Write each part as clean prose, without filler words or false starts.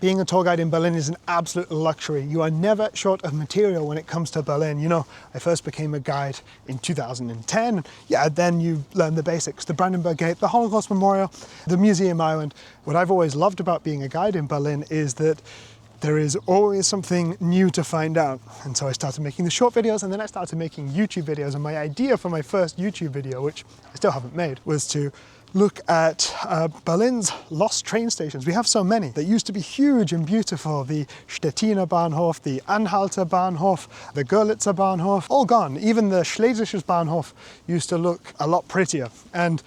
Being a tour guide in Berlin is an absolute luxury. You are never short of material when it comes to Berlin. You know, I first became a guide in 2010. Yeah, then you learn the basics, the Brandenburg Gate, the Holocaust Memorial, the Museum Island. What I've always loved about being a guide in Berlin is that there is always something new to find out. And so I started making the short videos, and then I started making YouTube videos. And my idea for my first YouTube video, which I still haven't made, was to look at Berlin's lost train stations. We have so many that used to be huge and beautiful. The Stettiner Bahnhof, the Anhalter Bahnhof, the Görlitzer Bahnhof, all gone. Even the Schlesisches Bahnhof used to look a lot prettier. And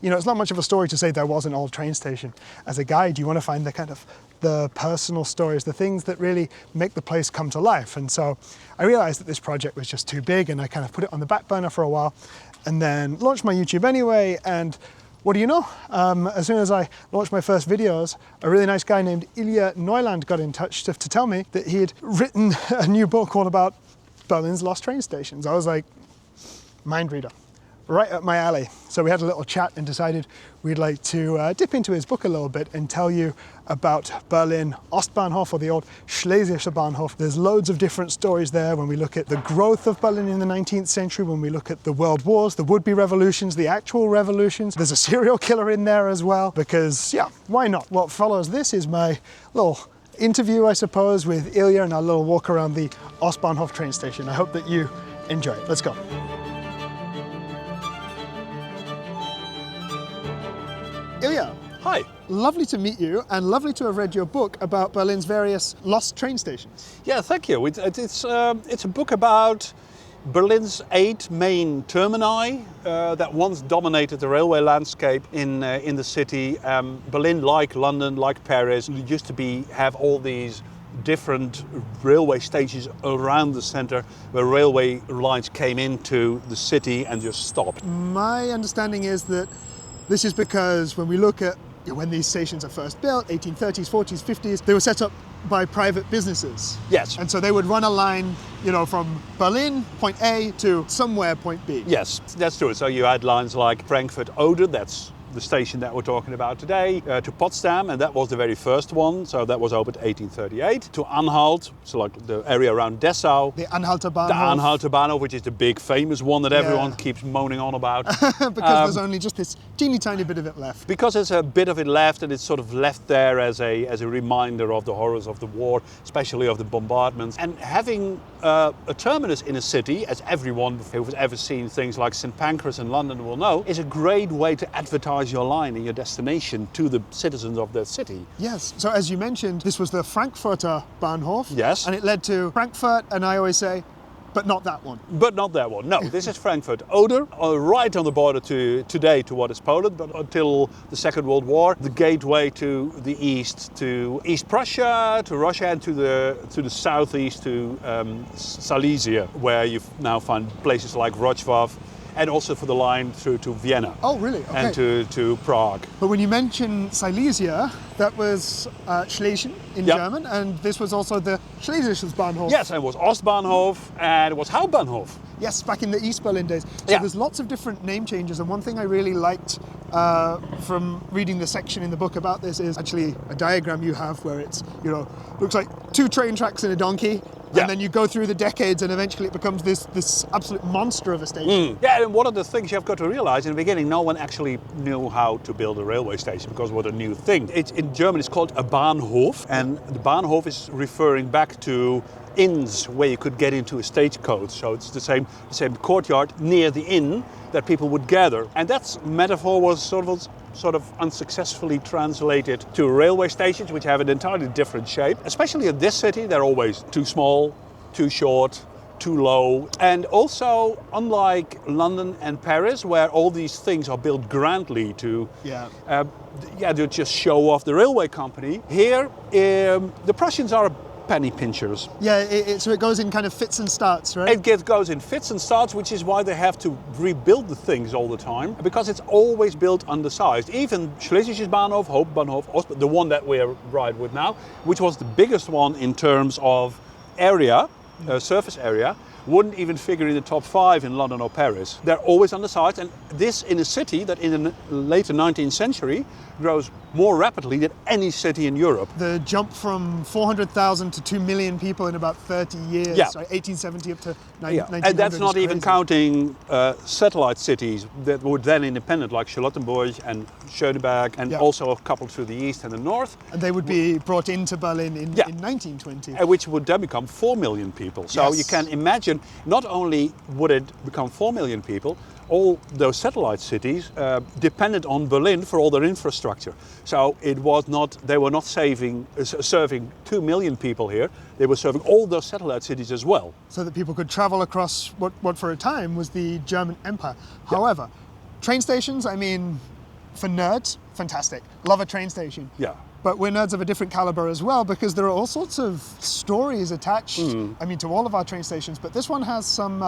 you know, it's not much of a story to say there was an old train station. As a guide, you want to find the personal stories, the things that really make the place come to life. And so I realized that this project was just too big, and I kind of put it on the back burner for a while, and then launched my YouTube anyway. And what do you know? As soon as I launched my first videos, a really nice guy named Ilja Nieuwland got in touch to tell me that he had written a new book all about Berlin's lost train stations. I was like, mind reader, right up my alley. So we had a little chat and decided we'd like to dip into his book a little bit and tell you about Berlin Ostbahnhof, or the old Schlesische Bahnhof. There's loads of different stories there when we look at the growth of Berlin in the 19th century, when we look at the world wars, the would-be revolutions, the actual revolutions. There's a serial killer in there as well, because yeah, why not? What follows this is my little interview, I suppose, with Ilja and our little walk around the Ostbahnhof train station. I hope that you enjoy it. Let's go. Ilja. Hi. Lovely to meet you, and lovely to have read your book about Berlin's various lost train stations. Yeah, thank you. It's a book about Berlin's 8 main termini that once dominated the railway landscape in the city. Berlin, like London, like Paris, used to have all these different railway stations around the center where railway lines came into the city and just stopped. My understanding is that this is because when we look at when these stations are first built, 1830s, 40s, 50s, they were set up by private businesses. Yes. And so they would run a line, you know, from Berlin, point A, to somewhere, point B. Yes, that's true. So you had lines like Frankfurt-Oder, that's the station that we're talking about today, to Potsdam, and that was the very first one, so that was opened 1838, to Anhalt, so like the area around Dessau. The Anhalter Bahnhof. The Anhalter Bahnhof, which is the big famous one that everyone keeps moaning on about. Because there's only just this teeny tiny bit of it left. Because there's a bit of it left, and it's sort of left there as a reminder of the horrors of the war, especially of the bombardments. And having a terminus in a city, as everyone who's ever seen things like St. Pancras in London will know, is a great way to advertise your line and your destination to the citizens of that city. Yes, so as you mentioned, this was the Frankfurter Bahnhof. Yes. And it led to Frankfurt, and I always say, but not that one. But not that one. No, this is Frankfurt-Oder, right on the border today to what is Poland, but until the Second World War, the gateway to the east, to East Prussia, to Russia, and to the southeast, to Silesia, where you now find places like Wrocław, and also for the line through to Vienna. Oh, really? Okay. And to Prague. But when you mention Silesia, that was Schlesien in German, and this was also the Schlesisches Bahnhof. Yes, and it was Ostbahnhof, and it was Hauptbahnhof. Yes, back in the East Berlin days. So there's lots of different name changes, and one thing I really liked from reading the section in the book about this is actually a diagram you have where it's, you know, looks like 2 train tracks and a donkey. And then you go through the decades, and eventually it becomes this absolute monster of a station. Yeah, and one of the things you've got to realize in the beginning, no one actually knew how to build a railway station because it was a new thing. In German, it's called a Bahnhof, and the Bahnhof is referring back to inns where you could get into a stagecoach. So it's the same courtyard near the inn that people would gather. And that metaphor was sort of unsuccessfully translated to railway stations, which have an entirely different shape. Especially in this city, they're always too small, too short, too low. And also, unlike London and Paris, where all these things are built grandly to just show off the railway company, here the Prussians are penny pinchers. Yeah, so it goes in kind of fits and starts, right? It goes in fits and starts, which is why they have to rebuild the things all the time, because it's always built undersized. Even Schlesisches Bahnhof, Hauptbahnhof, the one that we're right with now, which was the biggest one in terms of area, surface area, wouldn't even figure in the top 5 in London or Paris. They're always on the sides, and this in a city that in the later 19th century grows more rapidly than any city in Europe. The jump from 400,000 to 2 million people in about 30 years, Yeah. right? 1870 up to Yeah. 1900. And that's not is even crazy. counting satellite cities that were then independent, like Charlottenburg and Schöneberg, and Yeah. also a couple to the east and the north, And they would be brought into Berlin in Yeah. 1920. which would then become 4 million people. So Yes. you can imagine, not only would it become 4 million people, all those satellite cities depended on Berlin for all their infrastructure. So it was not, they were not serving 2 million people here, they were serving all those satellite cities as well. So that people could travel across what for a time was the German Empire. However, train stations, I mean, for nerds, fantastic. Love a train station. Yeah. But we're nerds of a different caliber as well, because there are all sorts of stories attached, I mean, to all of our train stations, but this one has some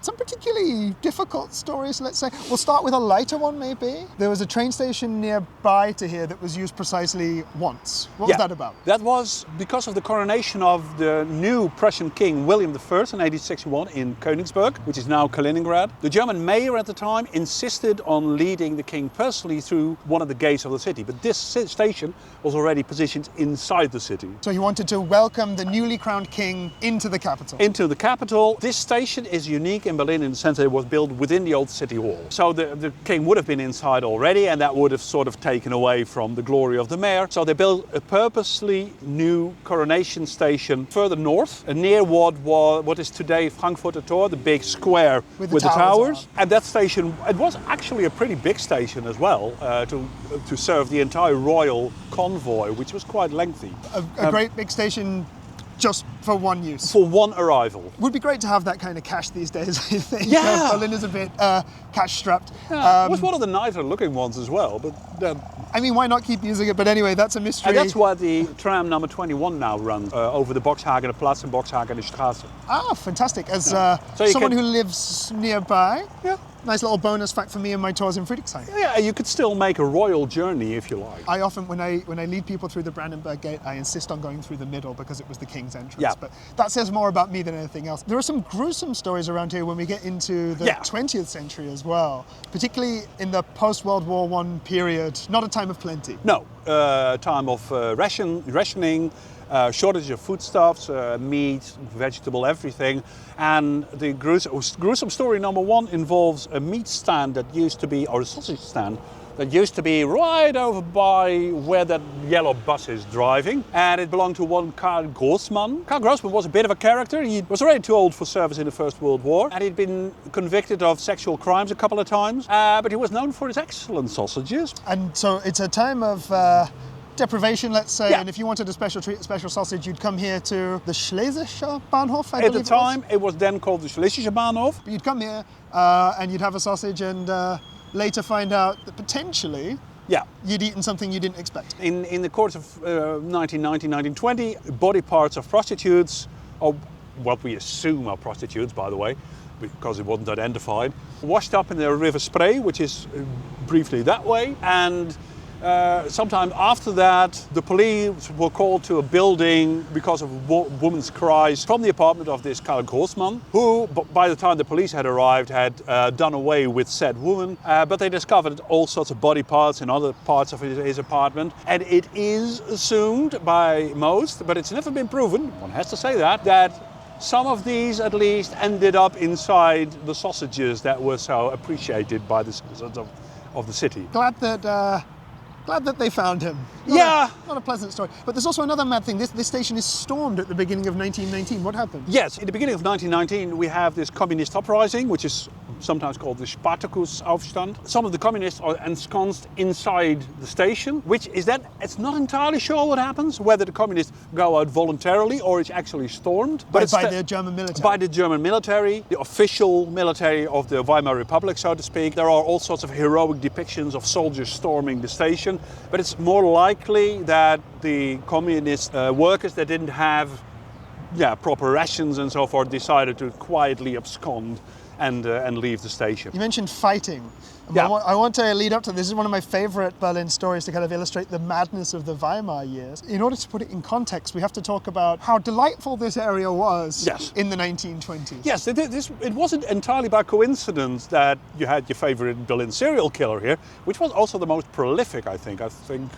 particularly difficult stories, let's say. We'll start with a lighter one, maybe. There was a train station nearby to here that was used precisely once. What was that about? That was because of the coronation of the new Prussian King, William I, in 1861 in Königsberg, which is now Kaliningrad. The German mayor at the time insisted on leading the king personally through one of the gates of the city, but this station was already positioned inside the city. So he wanted to welcome the newly crowned king into the capital. Into the capital. This station is unique in Berlin in the sense that it was built within the old city hall. So the king would have been inside already, and that would have sort of taken away from the glory of the mayor. So they built a purposely new coronation station further north, near what is today Frankfurter Tor, the big square with the towers. And that station, it was actually a pretty big station as well, to serve the entire royal convoy, which was quite lengthy. A great big station just for one use. For one arrival. Would be great to have that kind of cash these days, I think. Yeah. Berlin is a bit cash-strapped. It was one of the nicer looking ones as well, but I mean, why not keep using it? But anyway, that's a mystery. and that's why the tram number 21 now runs over the Boxhagener Platz and Boxhagener Straße. Ah, fantastic. As So you someone can- who lives nearby, Yeah. nice little bonus fact for me and my tours in Friedrichshain. Yeah, you could still make a royal journey if you like. I often, when I lead people through the Brandenburg Gate, I insist on going through the middle because it was the king's entrance. Yeah. But that says more about me than anything else. There are some gruesome stories around here when we get into the Yeah. 20th century as well, particularly in the post-World War I period. Not a time of plenty. No, time of rationing, shortage of foodstuffs, meat, vegetable, everything. And the gruesome story number 1 involves a meat stand that used to be, or a sausage stand, that used to be right over by where that yellow bus is driving. And it belonged to one Karl Grossmann. Karl Grossmann was a bit of a character. He was already too old for service in the First World War. And he'd been convicted of sexual crimes a couple of times. But he was known for his excellent sausages. And so it's a time of deprivation, let's say, Yeah. and if you wanted a special treat, a special sausage, you'd come here to the Schlesischer Bahnhof, I At the believe time, it was then called the Schlesischer Bahnhof. But you'd come here and you'd have a sausage and later find out that potentially Yeah. you'd eaten something you didn't expect. In the course of 1919, 1920, body parts of prostitutes, or what we assume are prostitutes, by the way, because it wasn't identified, washed up in the River Spree, which is briefly that way. And sometime after that, the police were called to a building because of women's cries from the apartment of this Karl Grossmann, who, by the time the police had arrived, had done away with said woman. But they discovered all sorts of body parts in other parts of his apartment. And it is assumed by most, but it's never been proven, one has to say that some of these at least ended up inside the sausages that were so appreciated by the citizens of the city. Glad that they found him. Not a pleasant story. But there's also another mad thing. This station is stormed at the beginning of 1919. What happened? Yes, in the beginning of 1919 we have this communist uprising, which is sometimes called the Spartakusaufstand. Some of the communists are ensconced inside the station, which is that it's not entirely sure what happens, whether the communists go out voluntarily or it's actually stormed. But by the German military. By the German military, the official military of the Weimar Republic, so to speak. There are all sorts of heroic depictions of soldiers storming the station, but it's more likely that the communist workers that didn't have proper rations and so forth decided to quietly abscond and leave the station. You mentioned fighting. Yeah. I want to lead up to this. This is one of my favorite Berlin stories to kind of illustrate the madness of the Weimar years. In order to put it in context, we have to talk about how delightful this area was in the 1920s. Yes, it wasn't entirely by coincidence that you had your favorite Berlin serial killer here, which was also the most prolific, I think. I think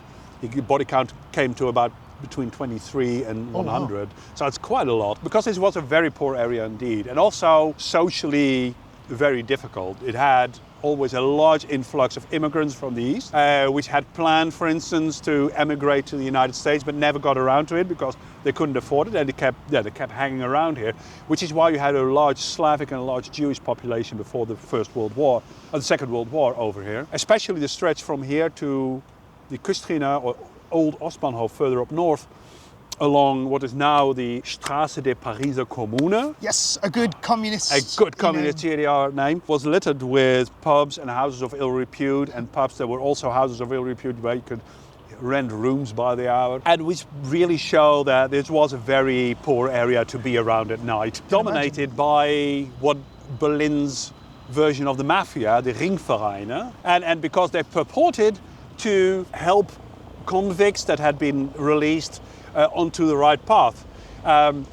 the body count came to about between 23 and 100. Wow. So it's quite a lot, because this was a very poor area indeed, and also socially very difficult. It had always a large influx of immigrants from the east, which had planned, for instance, to emigrate to the United States, but never got around to it because they couldn't afford it, and they kept hanging around here. Which is why you had a large Slavic and a large Jewish population before the Second World War over here. Especially the stretch from here to the Kustgina, or old Ostbahnhof further up north, along what is now the Straße des Pariser Kommune. Yes, a good communist GDR name. Was littered with pubs and houses of ill repute, and pubs that were also houses of ill repute where you could rent rooms by the hour, and which really show that this was a very poor area to be around at night. Dominated by what Berlin's version of the mafia, the Ringvereine, and because they purported to help convicts that had been released onto the right path,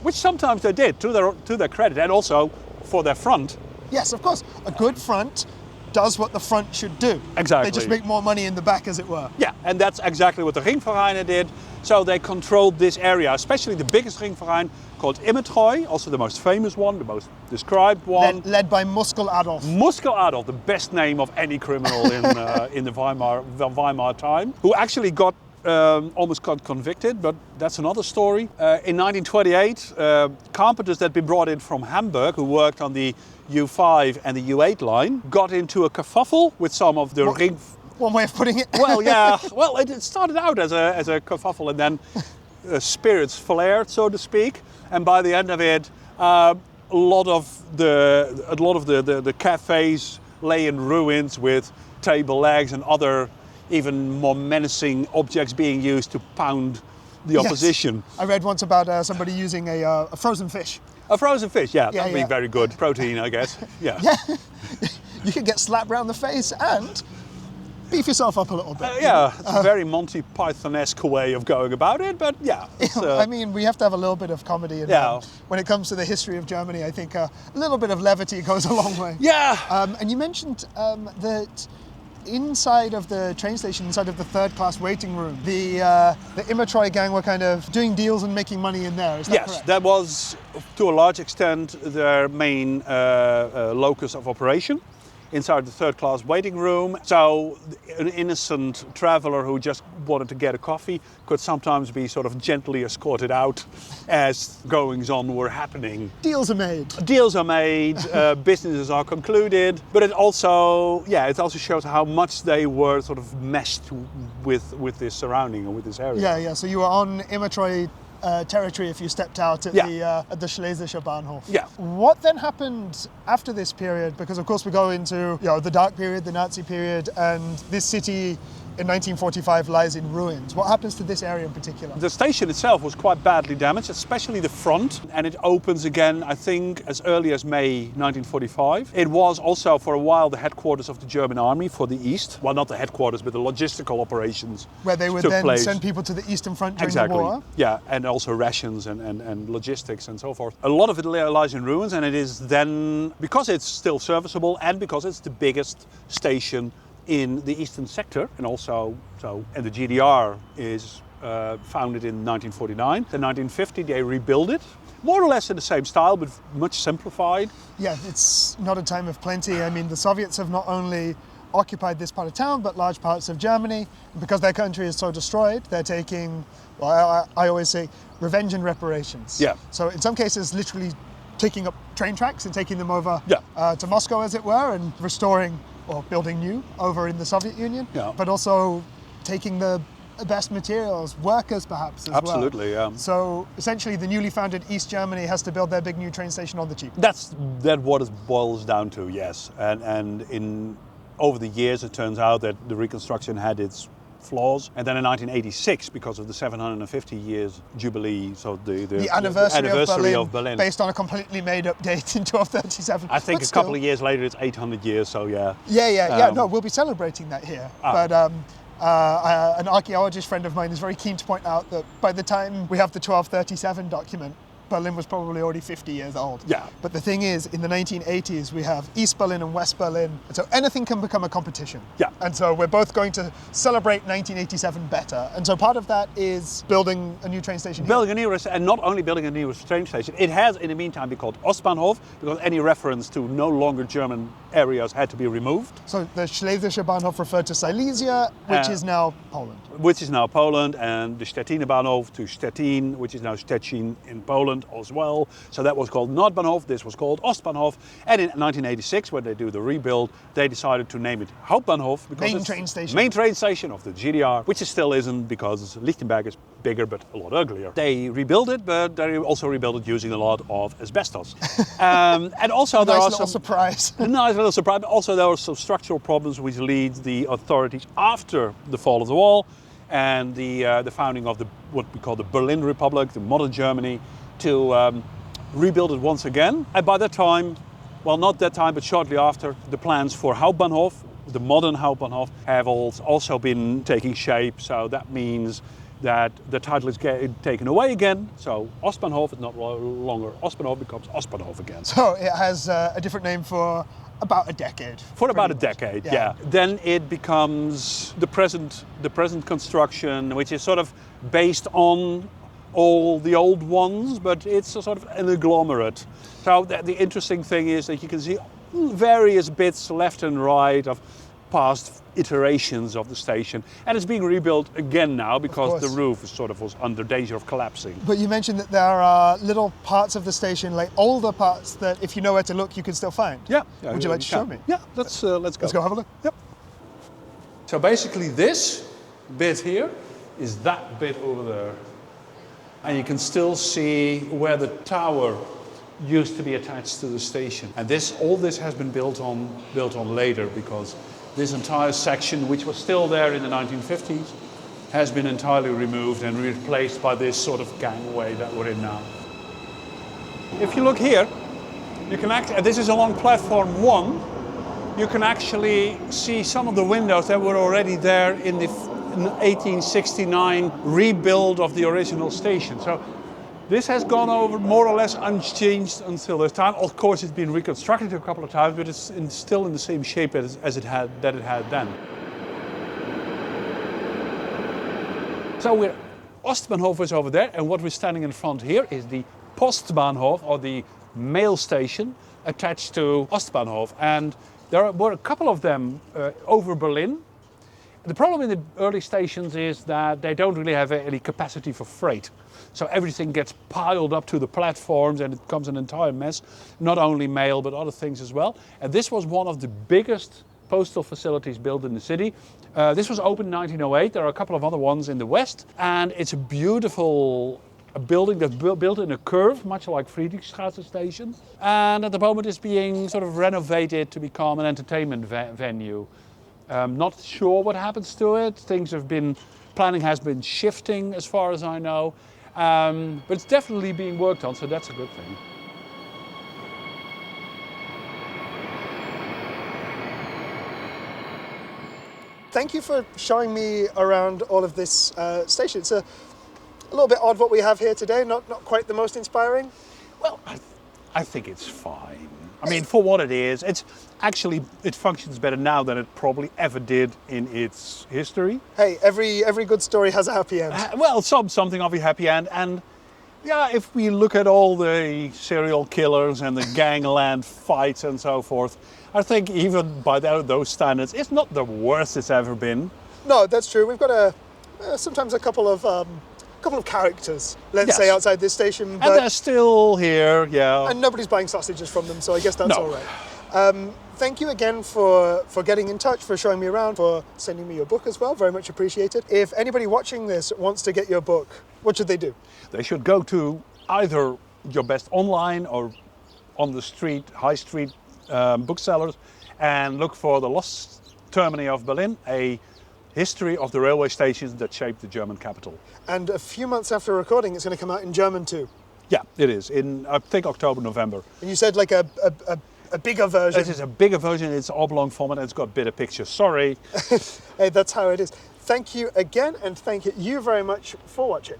which sometimes they did, to their credit, and also for their front. Yes, of course. A good front does what the front should do. Exactly. They just make more money in the back, as it were. Yeah, and that's exactly what the Ringvereine did. So they controlled this area, especially the biggest Ringverein called Immertreu, also the most famous one, the most described one. Led by Muskel Adolf. Muskel Adolf, the best name of any criminal in the Weimar time, who actually almost got convicted, but that's another story. In 1928, carpenters that had been brought in from Hamburg, who worked on the U5 and the U8 line, got into a kerfuffle with some of the One way of putting it. Well, yeah. Well, it started out as a kerfuffle, and then spirits flared, so to speak. And by the end of it, a lot of the cafes lay in ruins, with table legs and other even more menacing objects being used to pound the opposition. Yes. I read once about somebody using a frozen fish. A frozen fish, yeah, that would be very good. Protein, I guess. Yeah. You could get slapped round the face and beef yourself up a little bit. It's a very Monty Python-esque way of going about it, but yeah. I mean, we have to have a little bit of comedy in there. When it comes to the history of Germany, I think a little bit of levity goes a long way. Yeah. And you mentioned that inside of the train station, inside of the third-class waiting room, the Immertreu gang were kind of doing deals and making money in there. Is that correct? Yes, that was to a large extent their main locus of operation, inside the third-class waiting room. So an innocent traveller who just wanted to get a coffee could sometimes be sort of gently escorted out as goings-on were happening. Deals are made. Deals are made, businesses are concluded, but it also shows how much they were sort of meshed with this surrounding and with this area. Yeah. So you were on Immertreu territory if you stepped out at the Schlesischer Bahnhof. Yeah. What then happened after this period? Because of course we go into the dark period, the Nazi period, and this city in 1945 lies in ruins. What happens to this area in particular? The station itself was quite badly damaged, especially the front, and it opens again, I think, as early as May 1945. It was also for a while the headquarters of the German army for the East. Well, not the headquarters, but the logistical operations. Where they would then send people to the Eastern Front during the war? Yeah, and also rations and logistics and so forth. A lot of it lies in ruins, and it is then, because it's still serviceable and because it's the biggest station in the eastern sector, and the GDR is founded in 1949. In 1950 they rebuilt it, more or less in the same style, but much simplified. Yeah, it's not a time of plenty. I mean, the Soviets have not only occupied this part of town, but large parts of Germany. Because their country is so destroyed, they're taking, I always say, revenge and reparations. Yeah. So in some cases, literally taking up train tracks and taking them over to Moscow, as it were, and restoring or building new over in the Soviet Union, but also taking the best materials, workers perhaps as Absolutely, well. Yeah. So essentially the newly founded East Germany has to build their big new train station on the cheap. That's what it boils down to, yes. And over the years it turns out that the reconstruction had its flaws. And then in 1986, because of the 750 years jubilee, so the anniversary of Berlin. Based on a completely made up date in 1237. I think couple of years later it's 800 years, so yeah. No, we'll be celebrating that here. But an archaeologist friend of mine is very keen to point out that by the time we have the 1237 document, Berlin was probably already 50 years old. Yeah. But the thing is, in the 1980s, we have East Berlin and West Berlin. And so anything can become a competition. Yeah. And so we're both going to celebrate 1987 better. And so part of that is building a new train station. And not only building a new train station, it has in the meantime been called Ostbahnhof, because any reference to no longer German areas had to be removed. So the Schlesische Bahnhof referred to Silesia, which is now Poland. Which is now Poland, and the Stettiner Bahnhof to Stettin, which is now Stettin in Poland as well. So that was called Nordbahnhof, this was called Ostbahnhof. And in 1986, when they do the rebuild, they decided to name it Hauptbahnhof because main it's train station. Main train station of the GDR, which it still isn't because Lichtenberg is bigger but a lot uglier. They rebuilt it, but they also rebuilt it using a lot of asbestos. And also there are some surprise. Nice little surprise. But also there were some structural problems which lead the authorities after the fall of the wall and the founding of what we call the Berlin Republic, the modern Germany, to rebuild it once again. And by that time, well, not that time, but shortly after, the plans for Hauptbahnhof, the modern Hauptbahnhof, have also been taking shape. So that means that the title is taken away again. So Ostbahnhof is not longer Ostbahnhof, becomes Ostbahnhof again. So it has a different name for about a decade. For about a decade, yeah. Then it becomes the present construction, which is sort of based on all the old ones, but it's a sort of an agglomerate. So the interesting thing is that you can see various bits left and right of past iterations of the station, and it's being rebuilt again now because the roof was under danger of collapsing. But you mentioned that there are little parts of the station, like older parts, that if you know where to look, you can still find. Yeah. Would you like to show me? Yeah, let's go. Let's go have a look. Yep. So basically this bit here is that bit over there. And you can still see where the tower used to be attached to the station. And all this has been built on later, because this entire section, which was still there in the 1950s, has been entirely removed and replaced by this sort of gangway that we're in now. If you look here, you can this is along platform 1. You can actually see some of the windows that were already there in the 1869 rebuild of the original station. So this has gone over more or less unchanged until this time. Of course, it's been reconstructed a couple of times, but it's still in the same shape as it had then. So Ostbahnhof is over there, and what we're standing in front here is the Postbahnhof, or the mail station, attached to Ostbahnhof. And there were a couple of them over Berlin. The problem in the early stations is that they don't really have any capacity for freight. So everything gets piled up to the platforms and it becomes an entire mess. Not only mail, but other things as well. And this was one of the biggest postal facilities built in the city. This was opened in 1908. There are a couple of other ones in the west. And it's a beautiful building that's built in a curve, much like Friedrichstraße station. And at the moment it's being sort of renovated to become an entertainment venue. Not sure what happens to it. Planning has been shifting as far as I know. But it's definitely being worked on, so that's a good thing. Thank you for showing me around all of this station. It's a little bit odd what we have here today, not quite the most inspiring. Well, I think it's fine. I mean, for what it is, it functions better now than it probably ever did in its history. Hey, every good story has a happy end. Well, something of a happy end. And yeah, if we look at all the serial killers and the gangland fights and so forth, I think even by those standards, it's not the worst it's ever been. No, that's true. We've got sometimes a couple of characters, let's say, outside this station. And they're still here, yeah. And nobody's buying sausages from them, so I guess that's all right. Thank you again for getting in touch, for showing me around, for sending me your book as well. Very much appreciated. If anybody watching this wants to get your book, what should they do? They should go to either your best online or on the street, high street booksellers, and look for the Lost Termini of Berlin, a history of the railway stations that shaped the German capital. And a few months after recording, it's going to come out in German too. Yeah, it is, in I think October, November. And you said like a bigger version. This is a bigger version, it's oblong format, it's got better pictures, sorry. Hey, that's how it is. Thank you again, and thank you very much for watching.